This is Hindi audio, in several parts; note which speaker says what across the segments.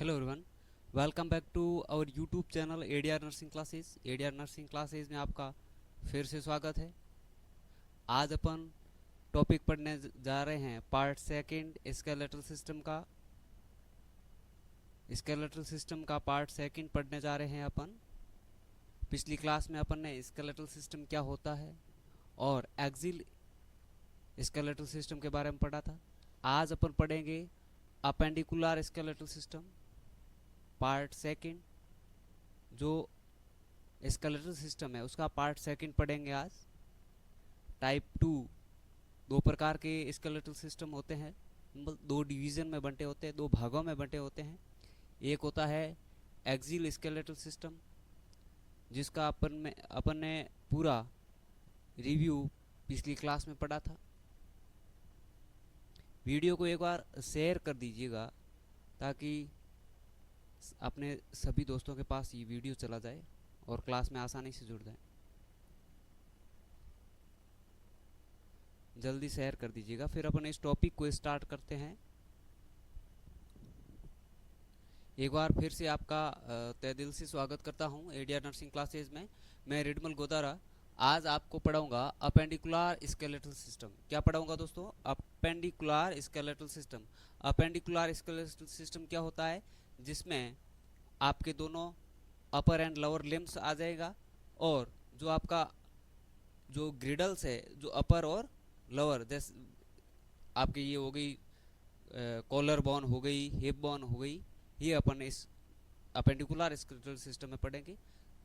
Speaker 1: Hello everyone, welcome back to our YouTube channel ADR nursing classes. ADR nursing classes में आपका फिर से स्वागत है। आज अपन टॉपिक पढ़ने जा रहे हैं पार्ट सेकंड स्केलेटल सिस्टम का पार्ट सेकंड पढ़ने जा रहे हैं अपन। पिछली क्लास में अपन ने स्केलेटल सिस्टम क्या होता है और एक्सिल स्केलेटल सिस्टम के बारे में पढ़ा था। आज अपन पढ़ेंगे appendicular skeletal system part second. जो स्केलेटल सिस्टम है उसका पार्ट सेकंड पढ़ेंगे आज। टाइप 2 दो प्रकार के स्केलेटल सिस्टम होते हैं, दो डिवीज़न में बंटे होते हैं, दो भागों में बंटे होते हैं। एक होता है एक्सिल स्केलेटल सिस्टम, जिसका अपन ने पूरा रिव्यू पिछली क्लास में पढ़ा था। वीडियो को एक बार शेयर कर दीजिएगा ताकि अपने सभी दोस्तों के पास ये वीडियो चला जाए और क्लास में आसानी से जुड़ जाए। जल्दी शेयर कर दीजिएगा। फिर अपन इस टॉपिक को स्टार्ट करते हैं। एक बार फिर से आपका तहे दिल से स्वागत करता हूं एडीआर नर्सिंग क्लासेस में। मैं रिडमल गोदारा आज आपको पढ़ाऊंगा अपेंडिकुलर स्केलेटल सिस्टम। क्या पढ़ाऊंगा दोस्तों? Appendicular skeletal system. Appendicular skeletal system क्या होता है? जिसमें आपके दोनों अपर एंड लोअर लिम्स आ जाएगा और जो आपका जो ग्रिडल्स है, जो अपर और लोअर, जैसे आपकी ये हो गई कॉलर बोन हो गई, हिप बोन हो गई, ये अपन इस अपेंडिकुलर स्केलेटल सिस्टम में पढ़ेंगे।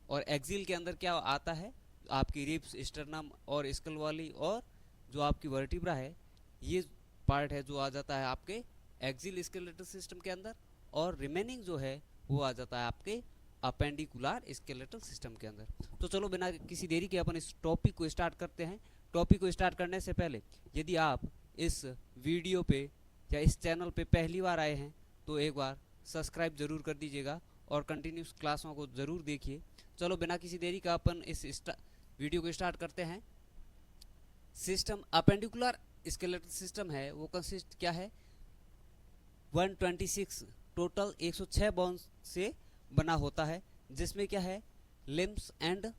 Speaker 1: और एक्सिल के अंदर क्या आता है? आपकी रिब्स, स्टर्नम और स्कल वाली और जो आपकी वर्टिब्रा है, ये पार्ट है जो आ जाता है आपके एक्सिल स्केलेटल सिस्टम के अंदर, और रिमेनिंग जो है वो आ जाता है आपके अपेंडिकुलर स्केलेटल सिस्टम के अंदर। तो चलो बिना किसी देरी के अपन इस टॉपिक को स्टार्ट करते हैं। टॉपिक को स्टार्ट करने से पहले यदि आप इस वीडियो पे या इस चैनल पे पहली बार आए हैं तो एक बार सब्सक्राइब जरूर कर दीजिएगा और कंटिन्यूस क्लासों को ज़रूर देखिए। चलो बिना किसी देरी का अपन इस वीडियो को स्टार्ट करते हैं। सिस्टम अपेंडिकुलर स्केलेटल सिस्टम है वो कंसिस्ट क्या है? 126 टोटल 106 बोन्स से बना होता है, जिसमें क्या है, लिम्स एंड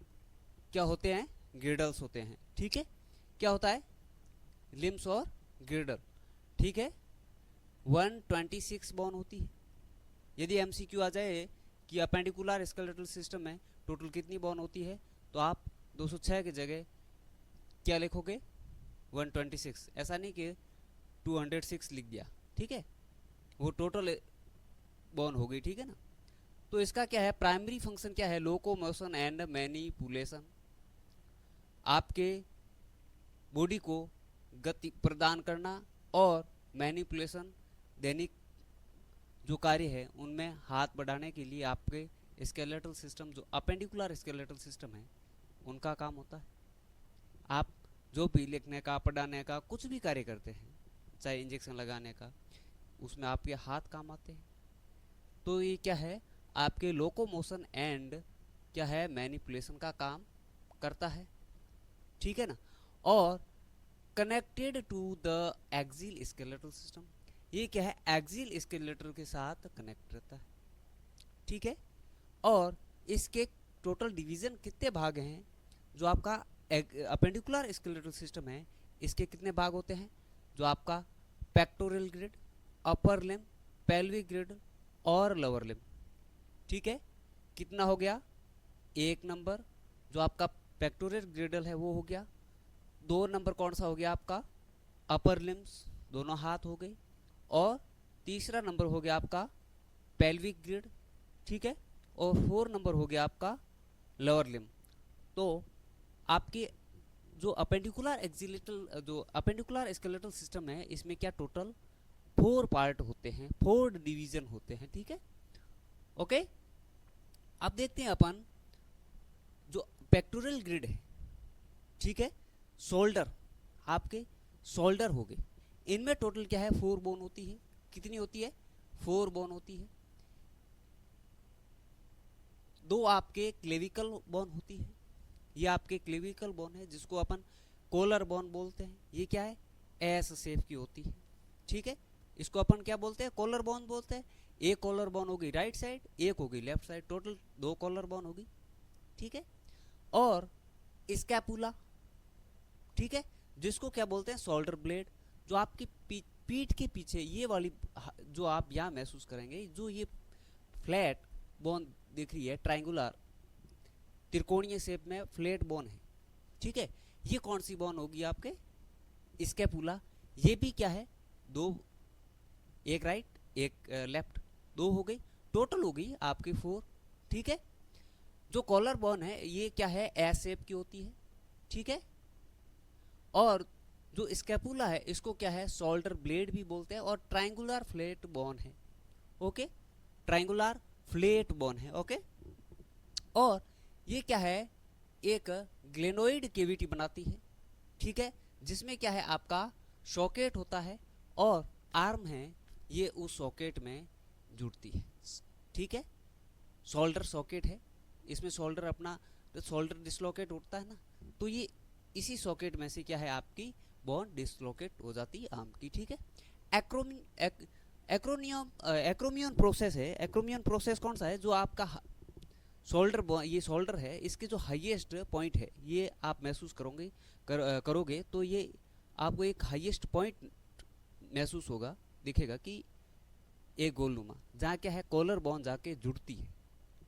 Speaker 1: क्या होते हैं, गिर्डल्स होते हैं। ठीक है, क्या होता है? लिम्स और गिर्डल। ठीक है, 126 बोन होती है। यदि एमसीक्यू आ जाए कि अपेंडिकुलर स्केलेटल सिस्टम में टोटल कितनी बोन होती है, तो आप 206 की जगह क्या लिखोगे? 126। ऐसा नहीं कि 206 लिख दिया। ठीक है, वो टोटल बोन हो गई। ठीक है ना? तो इसका क्या है, प्राइमरी फंक्शन क्या है? Locomotion and manipulation. आपके बॉडी को गति प्रदान करना और मैनिपुलेशन, दैनिक जो कार्य है उनमें हाथ बढ़ाने के लिए आपके स्केलेटल सिस्टम, जो अपेंडिकुलर स्केलेटल सिस्टम है, उनका काम होता है। आप जो भी लिखने का, पढ़ाने का, कुछ भी कार्य करते हैं, चाहे इंजेक्शन लगाने का, उसमें आपके हाथ काम आते हैं। तो ये क्या है, आपके लोकोमोशन एंड क्या है, मैनिपुलेशन का काम करता है। ठीक है ना? और connected to the axial skeletal system, ये क्या है, एक्सिल स्केलेटल के साथ कनेक्ट रहता है। ठीक है, और इसके टोटल डिवीजन कितने भाग हैं? जो आपका अपेंडिकुलर स्केलेटल सिस्टम है, इसके कितने भाग होते हैं? जो आपका पेक्टोरल ग्रिड, अपर लिम, पेल्विक ग्रिड और लोअर लिम। ठीक है, कितना हो गया? एक नंबर जो आपका पेक्टोरल ग्रिडल है वो हो गया। दो नंबर कौन सा हो गया आपका? अपर लिम्स, दोनों हाथ हो गए। और तीसरा नंबर हो गया आपका पेल्विक ग्रिड। ठीक है, और 4 नंबर हो गया आपका लोअर लिम। तो आपके जो अपेंडिकुलर स्केलेटल सिस्टम है, इसमें क्या टोटल 4 पार्ट होते हैं, 4 डिवीजन होते हैं। ठीक है, ओके। अब देखते हैं अपन जो पेक्टोरल ग्रिड है। ठीक है, शोल्डर, आपके शोल्डर हो गए, इनमें टोटल क्या है, 4 बोन होती है। कितनी होती है? 4 बोन होती है। 2 आपके क्लेविकल बोन होती है। ये आपके क्लेविकल बोन है जिसको अपन कॉलर बोन बोलते हैं। ये क्या है, एस शेप की होती है। ठीक है, इसको अपन क्या बोलते हैं, कॉलर बोन बोलते हैं। एक कॉलर बोन होगी राइट साइड, एक होगी left side, total 2 collar bone होगी, ठीक है। और स्कैपुला, ठीक है, जिसको क्या बोलते हैं, शोल्डर ब्लेड, जो आपकी पीठ के पीछे ये वाली जो आप यहाँ महसूस करेंगे, जो ये फ्लैट बोन दिख रही है, ट्रायंगुलर त्रिकोणीय शेप में फ्लैट बोन है, ठीक है। ये कौन सी बोन होगी, आपके स्कैपुला। ये भी क्या है, 2, एक राइट एक लेफ्ट, 2 हो गई, टोटल हो गई आपकी 4, ठीक है। जो कॉलर बोन है ये क्या है, एस शेप की होती है, ठीक है। और जो स्कैपुला है इसको क्या है, शोल्डर ब्लेड भी बोलते हैं, और ट्रायंगुलर फ्लैट बोन है, ओके, ट्रायंगुलर फ्लैट बोन है, ओके। और ये क्या है, एक ग्लेनोइड केविटी बनाती है, ठीक है, जिसमें क्या है आपका सॉकेट होता है, और आर्म है ये उस सॉकेट में जुड़ती है, ठीक है। शोल्डर सॉकेट है, इसमें शोल्डर अपना शोल्डर डिसलोकेट उठता है ना, तो ये इसी सॉकेट में से क्या है, आपकी बोन डिसलोकेट हो जाती है आर्म की, ठीक है। एक्रोमियन प्रोसेस है। एक्रोमियन प्रोसेस कौन सा है, जो आपका शोल्डर, ये शोल्डर है, इसके जो हाईएस्ट पॉइंट है ये आप महसूस करोगे तो ये आपको एक हाईएस्ट पॉइंट महसूस होगा, दिखेगा कि एक गोलनुमा, जहाँ क्या है कॉलर बोन जाके जुड़ती है,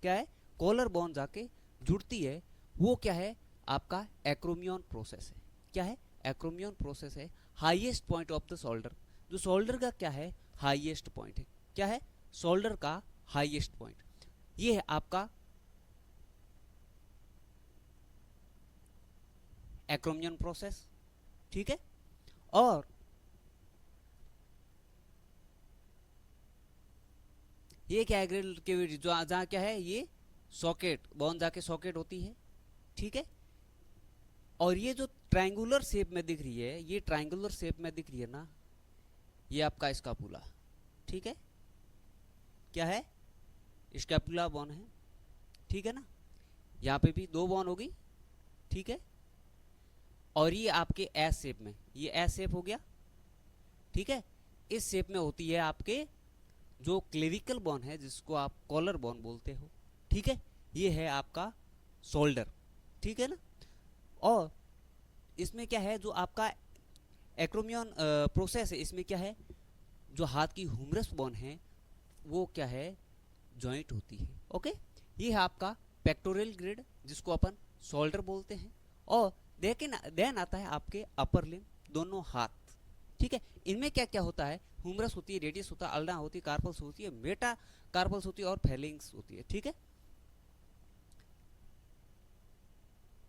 Speaker 1: क्या है, कॉलर बोन जाके जुड़ती है, वो क्या है आपका एक्रोमियन प्रोसेस है। क्या है, एक्रोमियन प्रोसेस है, highest point of the shoulder, जो शोल्डर का क्या है हाईएस्ट पॉइंट है, क्या है, शोल्डर का हाईएस्ट पॉइंट, ये है आपका एक्रोमियन प्रोसेस, ठीक है। और ये क्या है, ग्रिल केविटी, जो जहाँ क्या है, ये सॉकेट बोन जाके सॉकेट होती है, ठीक है। और ये जो ट्रायंगुलर शेप में दिख रही है, ये ट्रायंगुलर शेप में दिख रही है ना, ये आपका स्कैपुला, ठीक है, क्या है, स्कैपुला बोन है, ठीक है ना। यहाँ पे भी 2 बोन होगी, ठीक है। और ये आपके एस शेप में, ये एस शेप हो गया, ठीक है। इस शेप में होती है आपके जो क्लेविकल बोन है, जिसको आप कॉलर बोन बोलते हो, ठीक है। ये है आपका शोल्डर, ठीक है ना। और इसमें क्या है, जो आपका एक्रोमियन प्रोसेस है, इसमें क्या है, जो हाथ की ह्यूमरस बोन है वो क्या है, जॉइंट होती है, ओके। ये है आपका पेक्टोरल ग्रिड, जिसको अपन शोल्डर बोलते हैं। और देन आता है आपके अपर लिम्ब, दोनों हाथ, ठीक है। इनमें क्या क्या होता है, ह्यूमरस होती है, रेडियस होता है, अल्ना होती है, कार्पल्स होती है, मेटा कार्पल्स होती है, और फेलिंग्स होती है, ठीक है।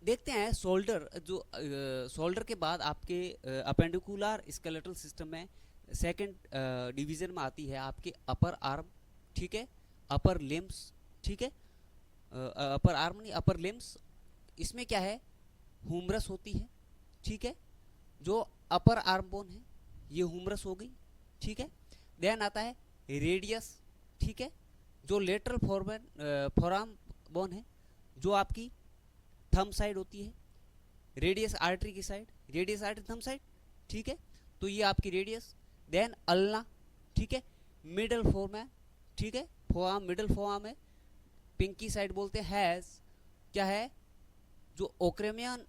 Speaker 1: देखते हैं शोल्डर, जो शोल्डर के बाद आपके अपेंडिकुलर स्केलेटल सिस्टम में सेकंड डिवीजन में आती है आपके अपर आर्म, ठीक है, अपर लिम्स, ठीक है, अपर आर्म नहीं, अपर लिम्स। इसमें क्या है, ह्यूमरस होती है, ठीक है, जो अपर आर्म बोन है, ये ह्यूमरस हो गई, ठीक है। देन आता है रेडियस, ठीक है, जो लेटरल फोराम बोन है, जो आपकी थंब साइड होती है, रेडियस आर्टरी की side, radius artery thumb side, ठीक है, तो ये आपकी रेडियस। देन अल्ना, ठीक है, मिडल फोर्म है, ठीक है, फोआर्म, मिडल फोआर्म है, पिंकी साइड बोलते हैं, हैज क्या है, जो ओक्रेमियन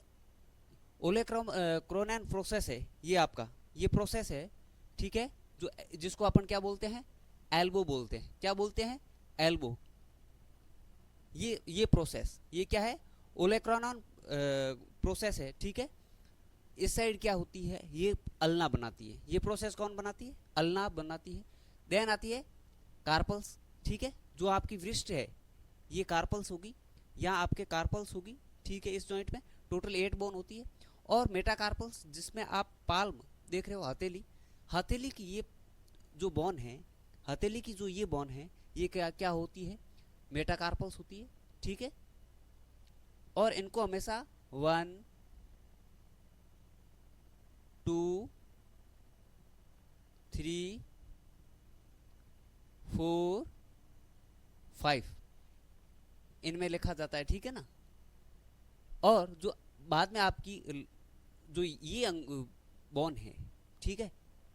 Speaker 1: क्रोनैन प्रोसेस है, ये आपका ये प्रोसेस है, ठीक है, जो जिसको अपन क्या बोलते हैं, एल्बो बोलते हैं, क्या बोलते हैं, एल्बो। ये प्रोसेस, ये क्या है, ओलेक्रॉनॉन प्रोसेस है, ठीक है। इस साइड क्या होती है, ये अल्ना बनाती है, ये प्रोसेस कौन बनाती है, अल्ना बनाती है। देन आती है कार्पल्स, ठीक है, जो आपकी वृष्ट है ये कार्पल्स होगी, यहाँ आपके कार्पल्स होगी, ठीक है। इस जॉइंट में टोटल 8 बोन होती है। और मेटाकार्पल्स, जिसमें आप पाल्म देख रहे हो, हथेली, हथेली की ये जो बोन है, हथेली की जो ये बोन है, ये क्या क्या होती है, मेटाकार्पल्स होती है, ठीक है। और इनको हमेशा 1 2 3 4 5 इनमें लिखा जाता है, ठीक है ना। और जो बाद में आपकी जो ये बोन है, ठीक है,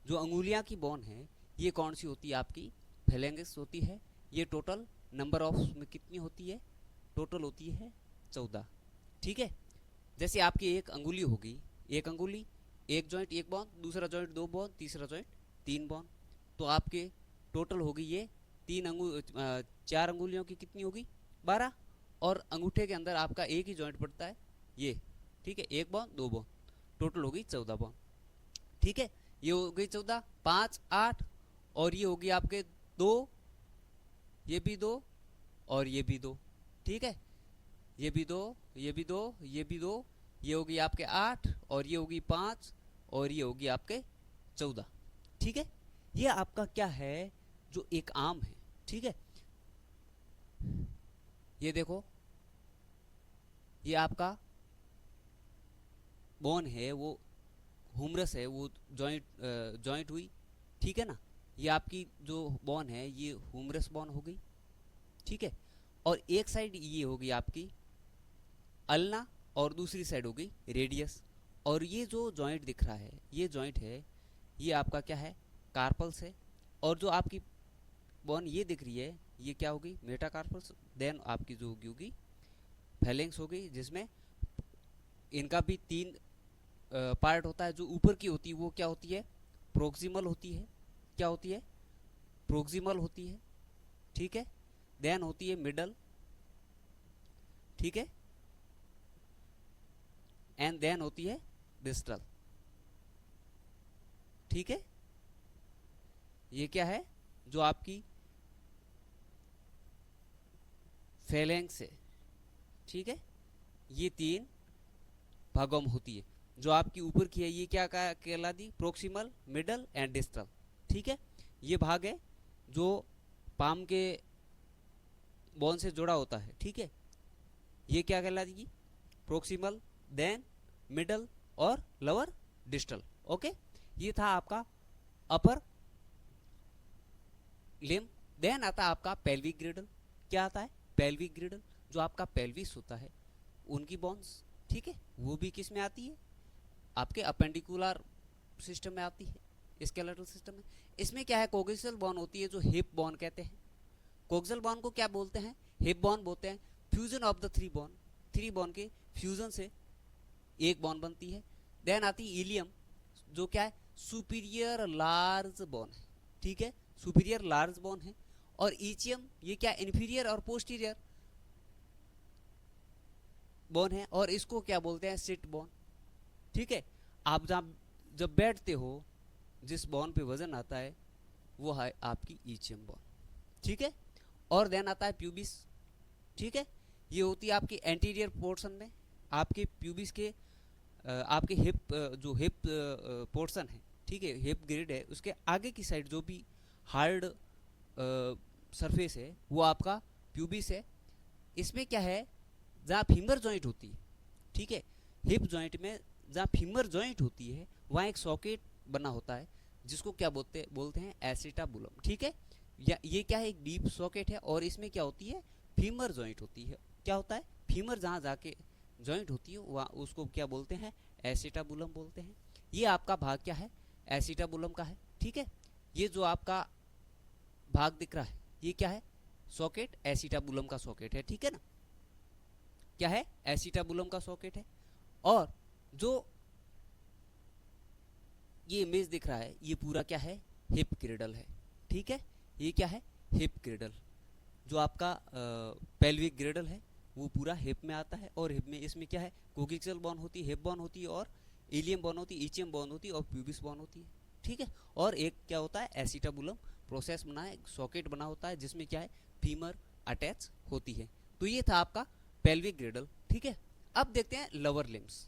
Speaker 1: जो अंगुलियां की बोन है, ये कौन सी होती है आपकी फेलेंगिस होती है। ये टोटल नंबर ऑफ में कितनी होती है, टोटल होती है 14। ठीक है, जैसे आपकी एक अंगुली होगी, एक अंगुली, एक जॉइंट एक बॉन, दूसरा जॉइंट 2 बॉन, तीसरा जॉइंट 3 बॉन, तो आपके टोटल होगी ये 4 अंगुलियों की कितनी होगी 12, और अंगूठे के अंदर आपका एक ही जॉइंट पड़ता है ये, ठीक है, 1 बॉन 2 बॉन, टोटल होगी 14 बॉन। ठीक है, ये हो गई 14, 5 8, और ये होगी आपके 2, ये भी 2 और ये भी 2। ठीक है, ये भी 2, ये भी 2, ये भी 2, ये होगी आपके 8 और ये होगी 5 और ये होगी आपके 14। ठीक है, ये आपका क्या है, जो एक आर्म है। ठीक है, ये देखो, ये आपका बोन है, वो हुमरस है, वो जॉइंट हुई। ठीक है ना, ये आपकी जो बोन है ये हुमरस बोन हो गई। ठीक है, और एक साइड ये होगी आपकी अल्ना और दूसरी साइड होगी रेडियस, और ये जो जॉइंट दिख रहा है ये जॉइंट है, ये आपका क्या है, कार्पल्स है, और जो आपकी बोन ये दिख रही है ये क्या होगी, मेटाकार्पल्स। देन आपकी जो होगी फेलेंक्स होगी, जिसमें इनका भी 3 पार्ट होता है। जो ऊपर की होती है वो क्या होती है, प्रोक्सिमल होती है। क्या होती है, प्रोक्सिमल होती है। ठीक है, देन होती है मिडल। ठीक है, एंड देन होती है डिस्टल। ठीक है, ये क्या है, जो आपकी फेलेंक्स है। ठीक है, ये 3 भागों में होती है। जो आपकी ऊपर की है ये क्या कहलाती, प्रोक्सिमल, मिडल एंड डिस्टल। ठीक है, ये भाग है जो पाम के बोन से जुड़ा होता है। ठीक है, ये क्या कहलाती, प्रोक्सिमल, देन मिडल और लोअर डिस्टल। ओके, ये था आपका अपर लिम्ब। देन आता है आपका पेल्विक ग्रिडल। क्या आता है, पेल्विक ग्रिडल, जो आपका पेल्विस होता है उनकी बोन्स। ठीक है, वो भी किस में आती है, आपके अपेंडिकुलर सिस्टम में आती है, स्केलेटल सिस्टम में। इसमें क्या है, कोक्सियल बोन होती है, जो हिप बोन कहते हैं। कोक्सियल बोन को क्या बोलते हैं, हिप बोन बोलते हैं। Fusion of the 3 bone, 3 bone के फ्यूजन से एक बोन बनती है। देन आती है इलियम, जो क्या है, सुपीरियर लार्ज बोन है। ठीक है, सुपीरियर लार्ज बोन है। और ईचियम, ये क्या, इन्फीरियर और पोस्टीरियर बोन है, और इसको क्या बोलते हैं, सिट बोन। ठीक है, आप जब बैठते हो जिस बोन पे वजन आता है वो है आपकी ईचियम बोन। ठीक है, और देन आता है प्यूबिस। ठीक है, ये होती है आपकी एंटीरियर पोर्शन में, आपके प्यूबिस के आपके हिप जो हिप पोर्शन है। ठीक है, हिप ग्रिड है, उसके आगे की साइड जो भी हार्ड सरफेस है वो आपका प्यूबिस है। इसमें क्या है, जहाँ फीमर जॉइंट होती है, ठीक है, हिप जॉइंट में जहाँ फीमर जॉइंट होती है वहाँ एक सॉकेट बना होता है, जिसको क्या बोलते हैं, एसिटाबुलम। ठीक है, या ये क्या है, एक डीप सॉकेट है, और इसमें क्या होती है, फीमर जॉइंट होती है। क्या होता है, फीमर जहाँ जाके जॉइंट होती है वहाँ उसको क्या बोलते हैं, एसिटाबुलम बोलते हैं। ये आपका भाग क्या है, एसिटाबुलम का है। ठीक है, ये जो आपका भाग दिख रहा है ये क्या है, सॉकेट, एसिटाबुलम का सॉकेट है। ठीक है ना, क्या है, एसिटाबुलम का सॉकेट है। और जो ये इमेज दिख रहा है ये पूरा क्या है, हिप क्रिडल है। ठीक है, ये क्या है, हिप क्रिडल। जो आपका पेल्विक ग्रिडल है वो पूरा हिप में आता है, और हिप में इसमें क्या है, कोक्सियल बोन होती है, हिप बोन होती है, और इलियम बोन होती है, ईचियम बोन होती है, और प्यूबिस बोन होती है। ठीक है, और एक क्या होता है, एसिटाबुलम प्रोसेस बना है, सॉकेट बना होता है, जिसमें क्या है, फीमर अटैच होती है। तो ये था आपका पेल्विक ग्रिडल। ठीक है, अब देखते हैं लोअर लिम्स।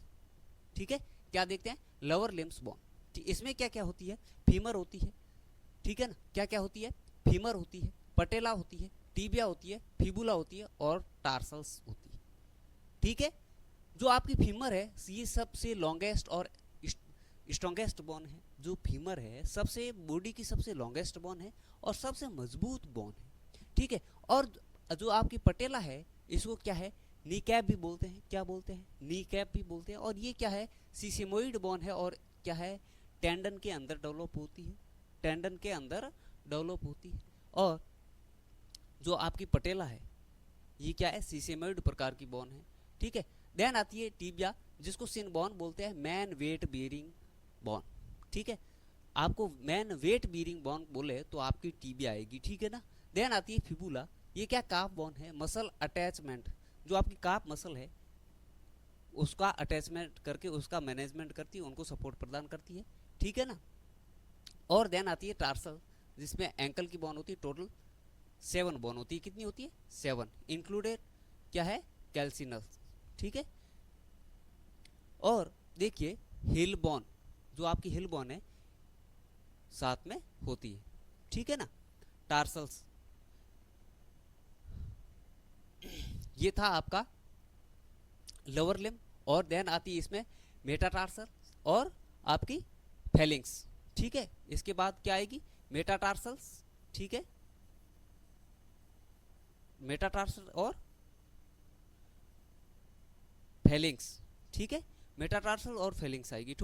Speaker 1: ठीक है, क्या देखते हैं, लोअर लिम्स बोन। इसमें क्या क्या होती है, फीमर होती है। ठीक है ना, क्या क्या होती है, फीमर होती है, पटेला होती है, टीबिया होती है, फिबुला होती है, और टार्सल्स होती है। ठीक है, जो आपकी फीमर है ये सबसे लॉन्गेस्ट और स्ट्रॉन्गेस्ट बोन है। जो फीमर है सबसे बॉडी की सबसे लॉन्गेस्ट बोन है और सबसे मजबूत बोन है। ठीक है, और जो आपकी पटेला है इसको क्या है, नी कैप भी बोलते हैं। क्या बोलते हैं, नी कैप भी बोलते हैं। और ये क्या है, सीसेमोइड बोन है, और क्या है, टेंडन के अंदर डेवलप होती है। टेंडन के अंदर डेवलप होती है। और जो आपकी पटेला है ये क्या है, सीसेमोइड प्रकार की बोन है, ठीक है। देन आती है टीबिया, जिसको सिन बोन बोलते हैं, मैन वेट बियरिंग बोन, ठीक है। आपको मैन वेट बियरिंग बोन बोले तो आपकी टीबिया आएगी, ठीक है ना। देन आती है फिबुला, ये क्या काफ बोन है, मसल अटैचमेंट, जो आपकी काफ मसल है उसका अटैचमेंट करके उसका मैनेजमेंट करती है, उनको सपोर्ट प्रदान करती है, ठीक है ना। और देन आती है टार्सल, जिसमें एंकल की बोन होती है, टोटल 7 बोन होती है, कितनी होती है 7, इंक्लूडेड क्या है कैल्सिनस, ठीक है। और देखिए हिल बोन, जो आपकी हिल बोन है साथ में होती है, ठीक है ना। टार्सल्स, ये था आपका लोअर लिम्ब। और देन आती है इसमें मेटाटार्सल और आपकी फेलिंग्स, ठीक है। इसके बाद क्या आएगी मेटाटार्सल्स, ठीक है, मेटाटार्सल और फेलिंग्स, ठीक है, मेटाटार्सल और फेलिंग्स आएगी,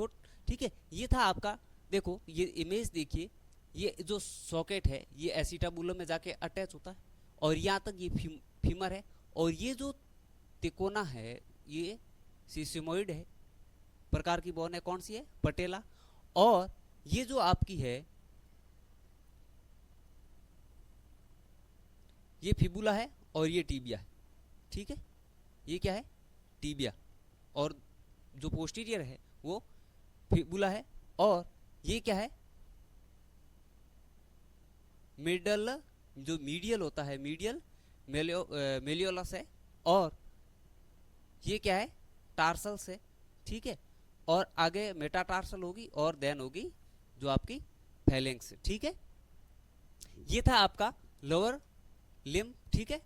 Speaker 1: ठीक है। ये था आपका, देखो ये इमेज देखिए, ये जो सॉकेट है ये एसिटाबुलम में जाके अटैच होता है और यहाँ तक ये फीमर है, और ये जो तिकोना है ये सीसेमोइड है प्रकार की बोन है, कौन सी है पटेला। और ये जो आपकी है ये फिबुला है और ये टीबिया है, ठीक है। ये क्या है टीबिया, और जो पोस्टीरियर है वो फिबुला है, और ये क्या है मिडल, जो मीडियल होता है मीडियल मेलियोलस है, और ये क्या है टार्सल्स है, ठीक है। और आगे मेटाटार्सल होगी और देन होगी जो आपकी फेलिंग्स, ठीक है। ये था आपका लोअर लिम्ब, ठीक है।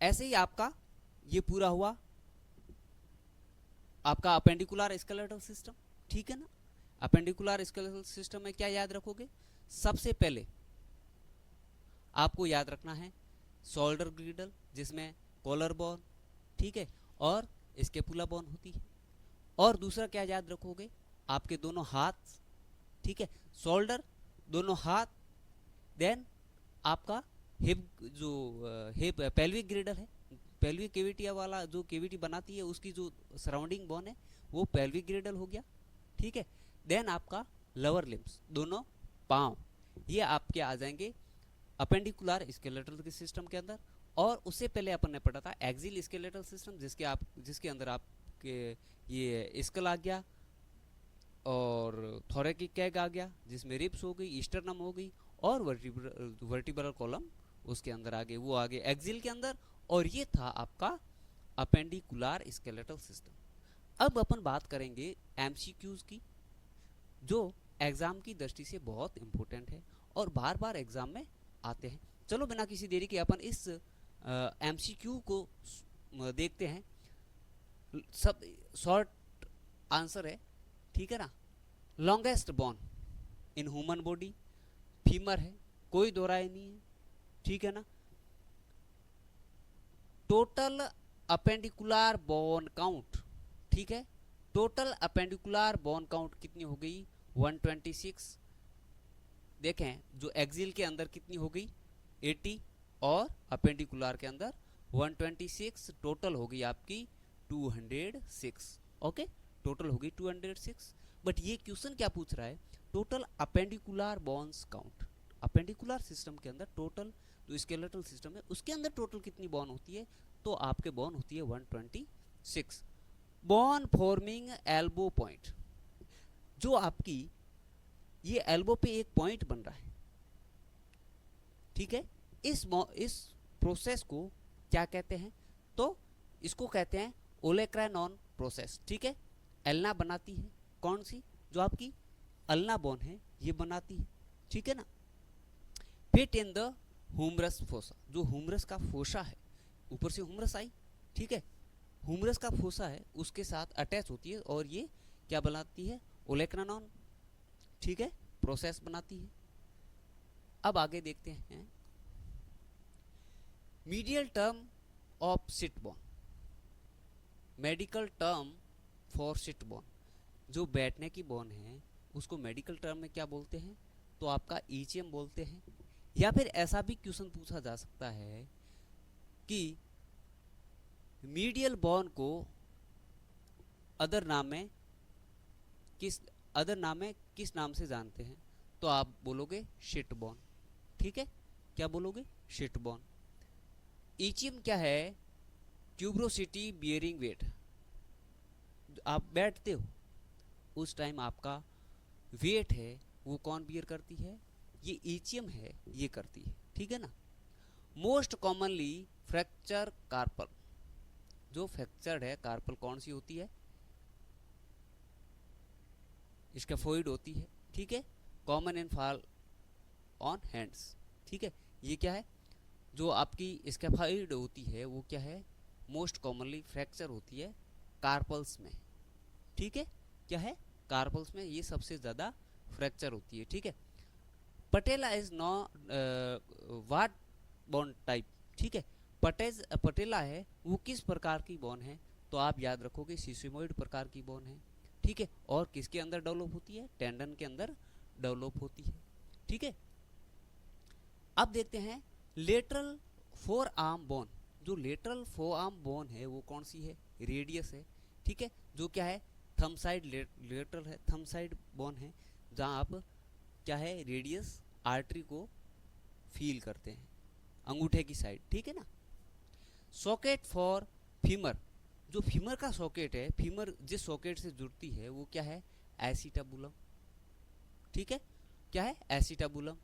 Speaker 1: ऐसे ही आपका ये पूरा हुआ आपका अपेंडिकुलर स्केलेटल सिस्टम, ठीक है ना। अपेंडिकुलर स्केलेटल सिस्टम में क्या याद रखोगे, सबसे पहले आपको याद रखना है शोल्डर ग्रिडल, जिसमें कॉलर बोन, ठीक है, और स्केपुला बोन होती है। और दूसरा क्या याद रखोगे, आपके दोनों हाथ, ठीक है, शोल्डर दोनों हाथ, देन आपका हिप, जो हिप पेल्विक ग्रिडल है, पेल्विक केविटी वाला जो केविटी बनाती है उसकी जो सराउंडिंग बोन है वो पेल्विक ग्रिडल हो गया, ठीक है। देन आपका लोअर लिम्स, दोनों पांव, ये आपके आ जाएंगे अपेंडिकुलर स्केलेटल के सिस्टम के अंदर। और उससे पहले अपन ने पढ़ा था एक्सिल स्केलेटल सिस्टम, जिसके अंदर आपके ये स्कल आ गया और थोरेकिक कैग आ गया, जिसमें रिब्स हो गई, स्टर्नम हो गई, और वर्टिब्रल कॉलम उसके अंदर आ गए, वो आ गए एक्सिल के अंदर। और ये था आपका अपेंडिकुलर स्केलेटल सिस्टम। अब अपन बात करेंगे एमसीक्यूज की, जो एग्जाम की दृष्टि से बहुत इंपॉर्टेंट है और बार बार एग्जाम में आते हैं। चलो बिना किसी देरी के अपन इस एमसीक्यू को देखते हैं। सब शॉर्ट आंसर है, ठीक है ना। Longest bone in human body femur है, कोई दो राय नहीं है, ठीक है ना। टोटल अपेंडिकुलर बोन काउंट, ठीक है, टोटल अपेंडिकुलर बोन काउंट कितनी हो गई 126। देखें जो एक्सिल के अंदर कितनी हो गई 80 और अपेंडिकुलर के अंदर 126, टोटल हो गई आपकी 206, ओके, टोटल हो गई 206। बट ये क्वेश्चन क्या पूछ रहा है, total appendicular bones count, appendicular system के अंदर टोटल जो स्केलेटल सिस्टम है उसके अंदर टोटल कितनी बोन होती है, तो आपके बोन होती है 126। बोन फॉर्मिंग एल्बो पॉइंट, जो आपकी ये एल्बो पे एक पॉइंट बन रहा है, ठीक है, इस प्रोसेस को क्या कहते हैं, तो इसको कहते हैं ओलेक्रानॉन प्रोसेस, ठीक है। एल्ना बनाती है, कौन सी, जो आपकी अल्ना बोन है ये बनाती है, ठीक है ना। Fit in the humerus fossa, जो ह्यूमरस का फोसा है, ऊपर से ह्यूमरस आई, ठीक है, ह्यूमरस का फोसा है उसके साथ अटैच होती है और ये क्या बनाती है ओलेक्रानॉन, ठीक है, प्रोसेस बनाती है। अब आगे देखते हैं medial term of sit bone, medical term for sit bone, जो बैठने की बोन है उसको मेडिकल टर्म में क्या बोलते हैं, तो आपका ईचियम बोलते हैं। या फिर ऐसा भी क्वेश्चन पूछा जा सकता है कि मीडियल बॉन को अदर नाम में किस नाम से जानते हैं, तो आप बोलोगे शिट बॉन। ठीक है, क्या बोलोगे? शिट बॉन। ईचियम क्या है? Tuberosity bearing weight. आप बैठते हो उस टाइम आपका वेट है वो कौन बियर करती है? ये ईचियम है, ये करती है। ठीक है ना। मोस्ट कॉमनली फ्रैक्चर कार्पल, जो फ्रैक्चर्ड है कार्पल कौन सी होती है? स्कैफोइड होती है। ठीक है, common in fall on hands. ठीक है, ये क्या है? जो आपकी स्कैफोइड होती है वो क्या है? मोस्ट कॉमनली फ्रैक्चर होती है कार्पल्स में। ठीक है, क्या है? कार्पल्स में ये सबसे ज़्यादा फ्रैक्चर होती है। ठीक है, पटेला is know what Bon type. ठीक है, पटेला है वो किस प्रकार की बॉन है? तो आप याद रखोगे सिस्मोइड प्रकार की बॉन है। ठीक है, और किसके अंदर डेवलप होती है? टेंडन के अंदर डेवलप होती है। ठीक है, अब देखते हैं लेटरल फोर आर्म बोन। जो लेटरल फोर आर्म बोन है वो कौन सी है? रेडियस है। ठीक है, जो क्या है? थंब साइड लेटरल है, थंब साइड बोन है, जहां आप क्या है? रेडियस आर्टरी को फील करते हैं, अंगूठे की साइड। ठीक है ना। सॉकेट फॉर फीमर, जो फीमर का सॉकेट है, फीमर जिस सॉकेट से जुड़ती है वो क्या है? एसिटाबुलम। ठीक है, क्या है? एसिटाबुलम।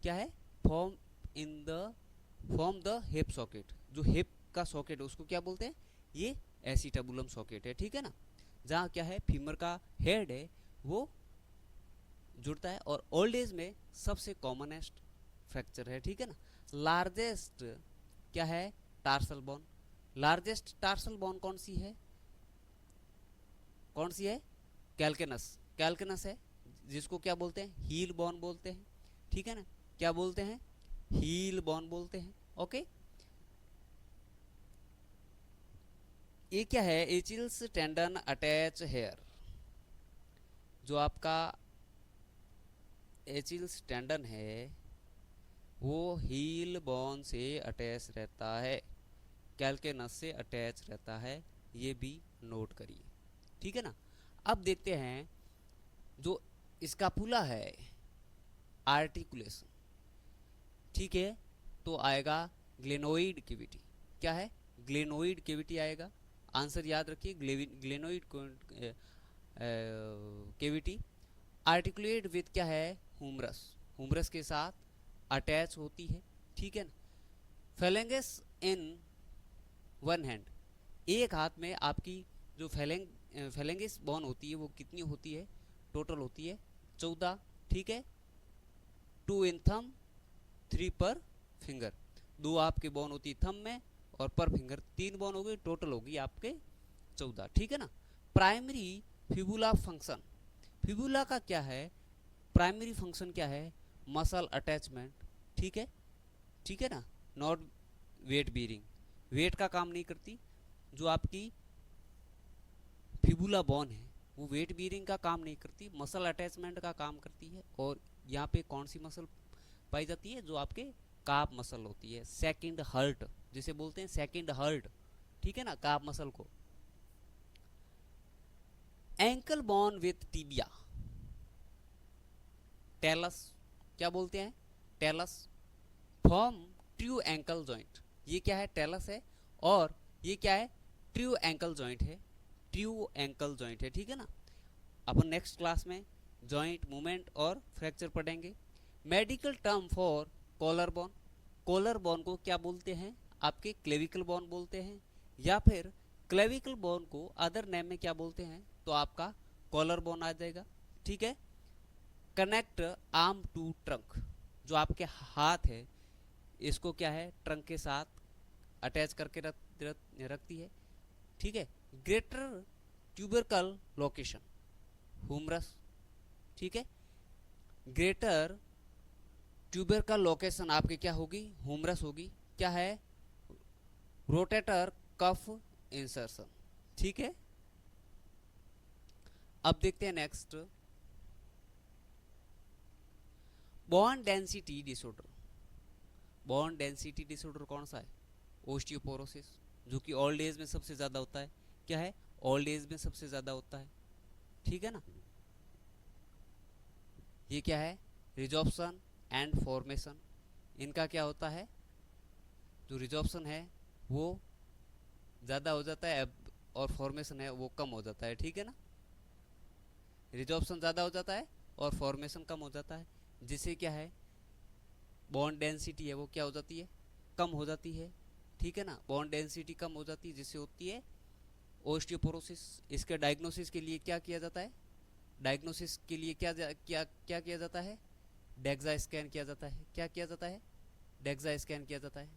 Speaker 1: क्या है? फॉर्म द हिप सॉकेट, जो हिप का सॉकेट है उसको क्या बोलते हैं? ये एसिटाबुलम सॉकेट है। ठीक है ना, जहाँ क्या है? फीमर का हेड है वो जुड़ता है, और ओल्ड एज में सबसे कॉमनेस्ट फ्रैक्चर है। ठीक है ना। लार्जेस्ट क्या है? Tarsal bone. Largest tarsal bone कौन सी है? कौन सी है? कैल्केनस। कैल्केनस है, जिसको क्या बोलते हैं? हील बोन बोलते हैं। ठीक है ना, क्या बोलते हैं? हील बोन बोलते हैं। ओके, ये क्या है? एचिल्स टेंडन अटैच हेयर। जो आपका एचिल्स टेंडन है वो हील बोन से अटैच रहता है, कैल्केनस से अटैच रहता है, ये भी नोट करिए। ठीक है ना। अब देखते हैं जो स्कापुला है, आर्टिकुलेशन। ठीक है, तो आएगा ग्लेनोइड कैविटी। क्या है? ग्लेनोइड कैविटी आएगा। आंसर याद रखिए, ग्लेनोइड कैविटी। आर्टिकुलेट विथ क्या है? हुमरस। हुमरस के साथ अटैच होती है। ठीक है ना। फेलेंगस इन वन हैंड, एक हाथ में आपकी जो फेलेंगिस बोन होती है वो कितनी होती है? टोटल होती है 14। ठीक है, 2 इन थंब, 3 पर फिंगर। 2 आपके बोन होती है थंब में, और पर फिंगर 3 बोन हो गई, टोटल होगी आपके 14। ठीक है ना। प्राइमरी फिबुला फंक्शन, फिबुला का क्या है? प्राइमरी फंक्शन क्या है? Muscle attachment. ठीक है, ठीक है ना। नॉट वेट बीरिंग, वेट का काम नहीं करती। जो आपकी फिबुला बोन है वो वेट बीरिंग का काम नहीं करती, मसल अटैचमेंट का काम करती है। और यहाँ पे कौन सी मसल पाई जाती है? जो आपके काफ मसल होती है, सेकंड हर्ट जिसे बोलते हैं, सेकंड हर्ट। ठीक है ना, काफ मसल को। Ankle bone with tibia, talus, क्या बोलते हैं? Talus. Form true ankle joint, ये क्या है? टेलस है, और ये क्या है? ट्रू एंकल जॉइंट है, ट्रू एंकल जॉइंट है। ठीक है ना। अपन नेक्स्ट क्लास में जॉइंट मूवमेंट और फ्रैक्चर पढ़ेंगे। Medical term for collar bone, collar bone को क्या बोलते हैं? आपके क्लेविकल बोन बोलते हैं, या फिर क्लेविकल बोन को अदर नेम में क्या बोलते हैं? तो आपका कॉलर बोन आ जाएगा। ठीक है। कनेक्ट आर्म टू ट्रंक, जो आपके हाथ है इसको क्या है? ट्रंक के साथ अटैच करके रखती है। ठीक है। Greater tubercle location, Humras. ठीक है, ग्रेटर ट्यूबरकल लोकेशन आपकी क्या होगी? हुमरस होगी। क्या है? Rotator cuff insertion. ठीक है, अब देखते हैं next. Bone density disorder, bone density disorder कौन सा है? ओस्टियोपोरोसिस, जो कि ओल्ड एज में सबसे ज़्यादा होता है। क्या है? ओल्ड एज में सबसे ज़्यादा होता है, ठीक है ना। ये क्या है? रिजॉर्प्शन एंड फॉर्मेशन, इनका क्या होता है? जो रिजॉर्प्शन है वो ज़्यादा हो जाता है और फॉर्मेशन है वो कम हो जाता है, ठीक है ना। रिजॉर्प्शन ज़्यादा हो जाता है और फॉर्मेशन कम हो जाता है, जिससे क्या है, बॉन्ड डेंसिटी है वो क्या हो जाती है? कम हो जाती है, ठीक है ना। बॉन्ड डेंसिटी कम हो जाती है जिससे होती है ओस्टियोपोरोसिस। इसके डायग्नोसिस के लिए क्या किया जाता है? डायग्नोसिस के लिए क्या किया जाता है? डेक्सा स्कैन किया जाता है। क्या किया जाता है? डेक्सा स्कैन किया जाता है,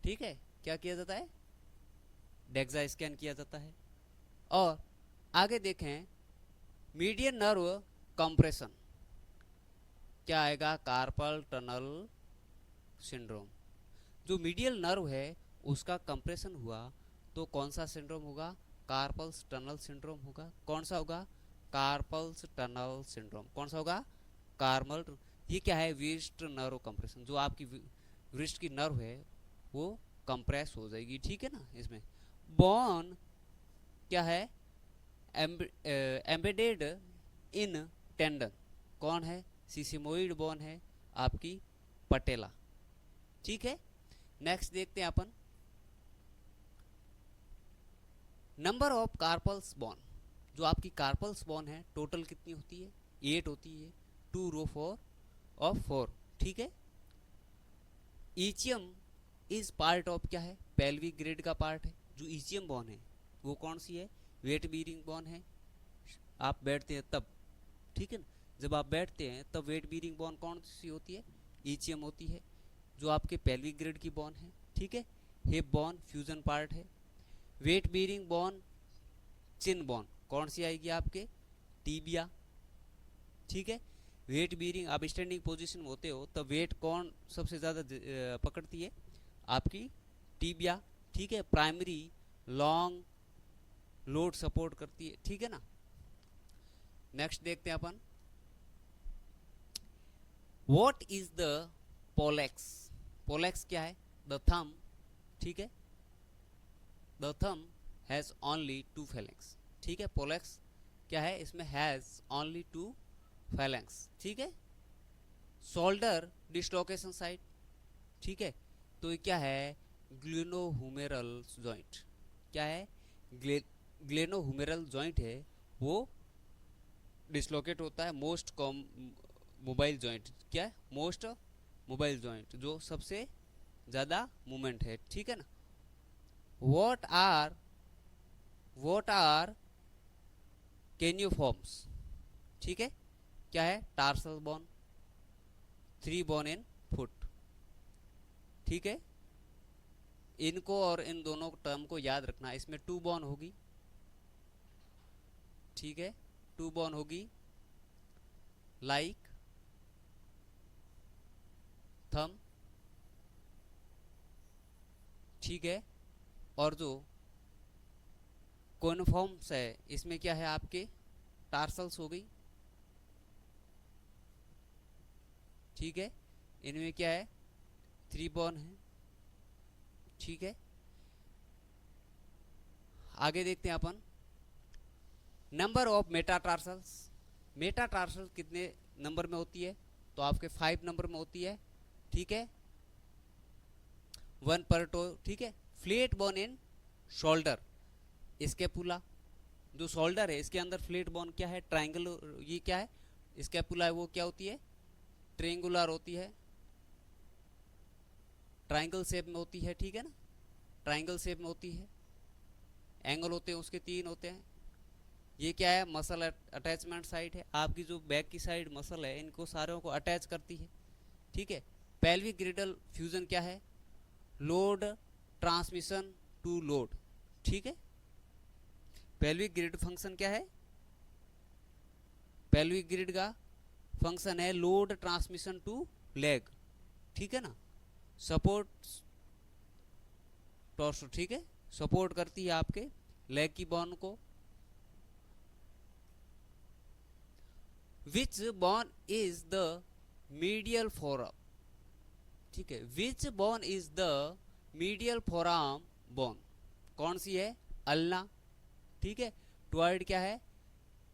Speaker 1: ठीक है। क्या किया जाता है? डेक्सा स्कैन किया जाता है। और आगे देखें, मीडियन नर्व कंप्रेशन, क्या आएगा? Carpal tunnel syndrome. जो मीडियल नर्व है उसका कंप्रेशन हुआ तो कौन सा सिंड्रोम होगा? कार्पल्स टनल सिंड्रोम होगा। कौन सा होगा? Carpals tunnel syndrome. कौन सा होगा? कार्मल। ये क्या है? विस्ट नर्व कंप्रेशन, जो आपकी विस्ट की नर्व है वो कंप्रेस हो जाएगी, ठीक है ना। इसमें बोन क्या है? एम्बेडेड इन टेंडन, कौन है? सिसिमोइड बोन है आपकी पटेला, ठीक है। नेक्स्ट देखते हैं अपन, नंबर ऑफ कार्पल्स बोन। जो आपकी कार्पल्स बोन है टोटल कितनी होती है? 8 होती है, 2 रो 4 ऑफ 4, ठीक है। ईचियम इज पार्ट ऑफ, क्या है? पेल्विक ग्रेड का पार्ट है। जो ईचियम बोन है वो कौन सी है? वेट बीरिंग बोन है। आप बैठते हैं तब, ठीक है ना, जब आप बैठते हैं तब वेट बीरिंग बोन कौन सी होती है? ईचियम होती है, जो आपके पेल्विक ग्रेड की बोन है, ठीक है। हिप बोन फ्यूजन पार्ट है। वेट बीरिंग बोन चिन बोन कौन सी आएगी? आपके टीबिया, ठीक है। वेट बीरिंग, आप स्टैंडिंग पोजीशन में होते हो तब वेट कौन सबसे ज़्यादा पकड़ती है? आपकी टीबिया, ठीक है। प्राइमरी लॉन्ग लोड सपोर्ट करती है, ठीक है ना। नेक्स्ट देखते हैं अपन, व्हाट इज द पोलेक्स। पोलेक्स क्या है? द थंब, ठीक है। The thumb has only 2 phalanx, ठीक है। पोलेक्स क्या है? इसमें हैज ओनली 2 phalanx, ठीक है। शोल्डर डिस्लोकेशन साइट, ठीक है। तो ये क्या है? ग्लेनोहुमेरल जॉइंट। क्या है? ग्लेनोहुमेरल जॉइंट है वो डिस्लोकेट होता है। मोस्ट कॉम मोबाइल जॉइंट, क्या है? मोस्ट मोबाइल जॉइंट, जो सबसे ज़्यादा मूवमेंट है, ठीक है ना। व्हाट आर कैनियोफॉर्म्स, ठीक है। क्या है? टार्सल बोन, 3 बोन इन फुट, ठीक है। इनको और इन दोनों टर्म को याद रखना। इसमें 2 बोन होगी, ठीक है। 2 बोन होगी लाइक थंब, ठीक है। और जो कोनफॉर्म्स है इसमें क्या है? आपके टार्सल्स हो गई, ठीक है। इनमें क्या है? 3 बोन है, ठीक है। आगे देखते हैं अपन, नंबर ऑफ मेटाटार्सल्स। मेटाटार्सल कितने नंबर में होती है? तो आपके 5 नंबर में होती है, ठीक है। 1 पर टो, ठीक है। फ्लेट बोन इन शोल्डर स्केपुला, जो शोल्डर है इसके अंदर फ्लेट बोन क्या है? ट्राइंगल। ये क्या है? स्केपुला है वो क्या होती है? ट्रेंगुलर होती है, ट्राइंगल शेप में होती है, ठीक है ना। ट्राइंगल शेप में होती है, एंगल होते हैं उसके 3 होते हैं। ये क्या है? मसल अटैचमेंट साइट है। आपकी जो बैक की साइड मसल है इनको सारों को अटैच करती है, ठीक है। पेल्विक ग्रिडल फ्यूजन क्या है? लोड ट्रांसमिशन टू लोड, ठीक है। पेल्विक ग्रिड फंक्शन क्या है? पेल्विक ग्रिड का फंक्शन है लोड ट्रांसमिशन टू लेग, ठीक है ना। सपोर्ट टॉर्सो, ठीक है, सपोर्ट करती है आपके लेग की बोन को। Which bone is the medial फोरम, ठीक है, which bone is the medial फोरम बोन, कौन सी है, अल्ना, ठीक है। टॉयड क्या है,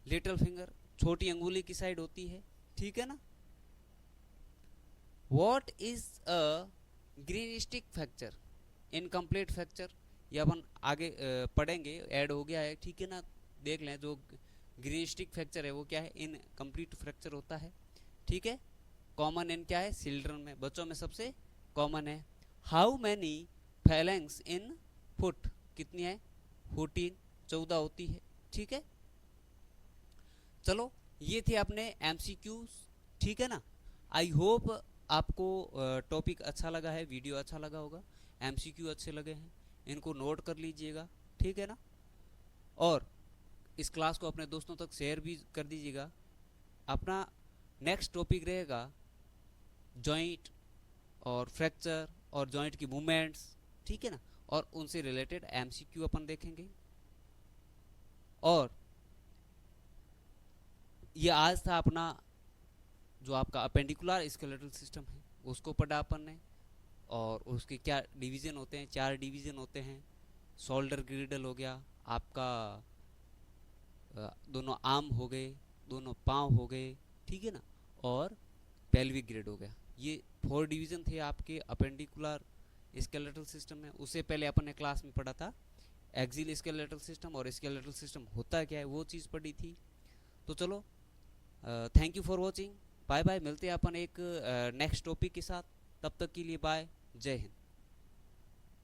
Speaker 1: लिटिल फिंगर, छोटी अंगुली की साइड होती है, ठीक है ना। What is a greenstick fracture, incomplete fracture, ये अपन आगे पढ़ेंगे, ऐड हो गया है, ठीक है ना। देख लें, जो ग्रीनिस्टिक फ्रैक्चर है वो क्या है, इनकम्प्लीट फ्रैक्चर होता है, ठीक है। कॉमन इन क्या है, चिल्ड्रन में, बच्चों में सबसे कॉमन है। हाउ मैनी फैलेंग्स इन फुट, कितनी है, 14, 14 होती है, ठीक है। चलो ये थे अपने एमसीक्यूज, ठीक है ना। आई होप आपको टॉपिक अच्छा लगा है, वीडियो अच्छा लगा होगा, एमसीक्यू अच्छे लगे हैं, इनको नोट कर लीजिएगा, ठीक है ना। और इस क्लास को अपने दोस्तों तक शेयर भी कर दीजिएगा। अपना नेक्स्ट टॉपिक रहेगा जॉइंट और फ्रैक्चर और जॉइंट की मूवमेंट्स, ठीक है ना, और उनसे रिलेटेड एमसीक्यू अपन देखेंगे। और ये आज था अपना जो आपका अपेंडिकुलर स्केलेटल सिस्टम है उसको पढ़ा अपन ने, और उसके क्या डिवीज़न होते हैं, 4 डिवीज़न होते हैं। शोल्डर ग्रिडल हो गया आपका, दोनों आर्म हो गए, दोनों पाँव हो गए, ठीक है ना, और पेल्विक ग्रिड हो गया। ये 4 डिवीज़न थे आपके अपेंडिकुलर स्केलेटल सिस्टम में। उससे पहले अपन ने क्लास में पढ़ा था एक्सियल स्केलेटल सिस्टम, और स्केलेटल सिस्टम होता क्या है वो चीज़ पढ़ी थी। तो चलो, thank you for watching, bye bye, मिलते हैं अपन एक नेक्स्ट टॉपिक के साथ, तब तक के लिए बाय, जय हिंद।